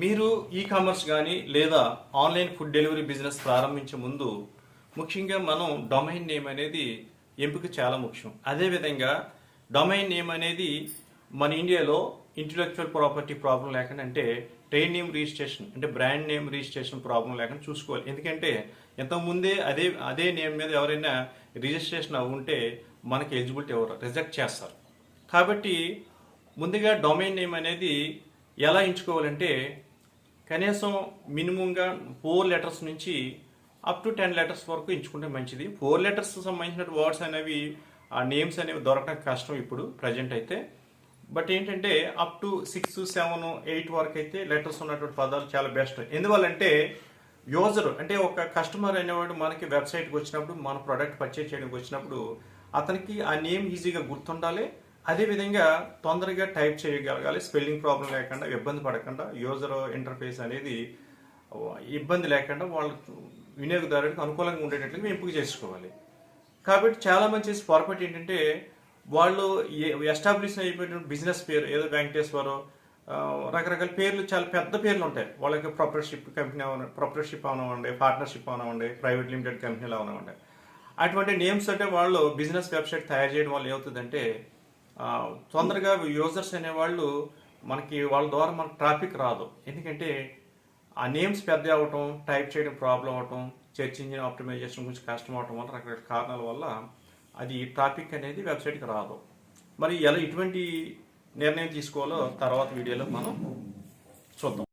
మీరు e commerce కానీ లేదా ఆన్లైన్ ఫుడ్ డెలివరీ బిజినెస్ ప్రారంభించే ముందు ముఖ్యంగా మనం డొమైన్ నేమ్ అనేది ఎంపిక చాలా ముఖ్యం. అదేవిధంగా డొమైన్ నేమ్ అనేది మన ఇండియాలో ఇంటెలెక్చువల్ ప్రాపర్టీ ప్రాబ్లం లేకుండా, అంటే ట్రేడ్ నేమ్ రిజిస్ట్రేషన్ అంటే బ్రాండ్ నేమ్ రిజిస్ట్రేషన్ ప్రాబ్లం లేకుండా చూసుకోవాలి. ఎందుకంటే ఇంతకుముందే అదే నేమ్ మీద ఎవరైనా రిజిస్ట్రేషన్ ఉంటే మనకి ఎలిజిబిలిటీ ఎవరు రిజెక్ట్ చేస్తారు. కాబట్టి ముందుగా డొమైన్ నేమ్ అనేది ఎలా ఎంచుకోవాలంటే కనీసం మినిమంగా 4 లెటర్స్ నుంచి అప్ టు 10 లెటర్స్ వరకు ఎంచుకుంటే మంచిది. 4 లెటర్స్ సంబంధించిన వర్డ్స్ అనేవి ఆ నేమ్స్ అనేవి దొరకడం కష్టం ఇప్పుడు ప్రజెంట్ అయితే. బట్ ఏంటంటే అప్ టు 6, 7, 8 వరకు అయితే లెటర్స్ ఉన్నటువంటి పదాలు చాలా బెస్ట్. ఎందువల్లంటే యూజర్ అంటే ఒక కస్టమర్ అనేవాడు మనకి వెబ్సైట్కి వచ్చినప్పుడు, మన ప్రోడక్ట్ పర్చేజ్ చేయడానికి వచ్చినప్పుడు అతనికి ఆ నేమ్ ఈజీగా గుర్తుండాలి. అదేవిధంగా తొందరగా టైప్ చేయగలగాలి, స్పెల్లింగ్ ప్రాబ్లం లేకుండా, ఇబ్బంది పడకుండా, యూజర్ ఇంటర్ఫేస్ అనేది ఇబ్బంది లేకుండా వాళ్ళ వినియోగదారుడికి అనుకూలంగా ఉండేటట్లుగా ఎంపిక చేసుకోవాలి. కాబట్టి చాలా మంది చేసే పొరపాటు ఏంటంటే వాళ్ళు ఎస్టాబ్లిష్ అయిపోయిన బిజినెస్ పేరు ఏదో వెంకటేశ్వరం, రకరకాల పేర్లు, చాలా పెద్ద పేర్లు ఉంటాయి. వాళ్ళకి ప్రొపరేటర్షిప్ అవనివ్వండి, పార్ట్నర్షిప్ అవనివ్వండి, ప్రైవేట్ లిమిటెడ్ కంపెనీలు అవనివ్వండి, అటువంటి నేమ్స్ అంటే వాళ్ళు బిజినెస్ వెబ్సైట్ తయారు చేయడం వల్ల ఏమవుతుందంటే తొందరగా యూజర్స్ అనేవాళ్ళు మనకి వాళ్ళ ద్వారా మనకు ట్రాఫిక్ రాదు. ఎందుకంటే ఆ నేమ్స్ పెద్ద అవటం, టైప్ చేయడం ప్రాబ్లం అవటం, సెర్చ్ ఇంజిన్ ఆప్టిమైజేషన్ గురించి కష్టం అవటం వల్ల, రకరకాల కారణాల వల్ల అది ట్రాఫిక్ అనేది వెబ్సైట్కి రాదు. మరి ఎలా ఇటువంటి నిర్ణయం తీసుకోవాలో తర్వాత వీడియోలో మనం చూద్దాం.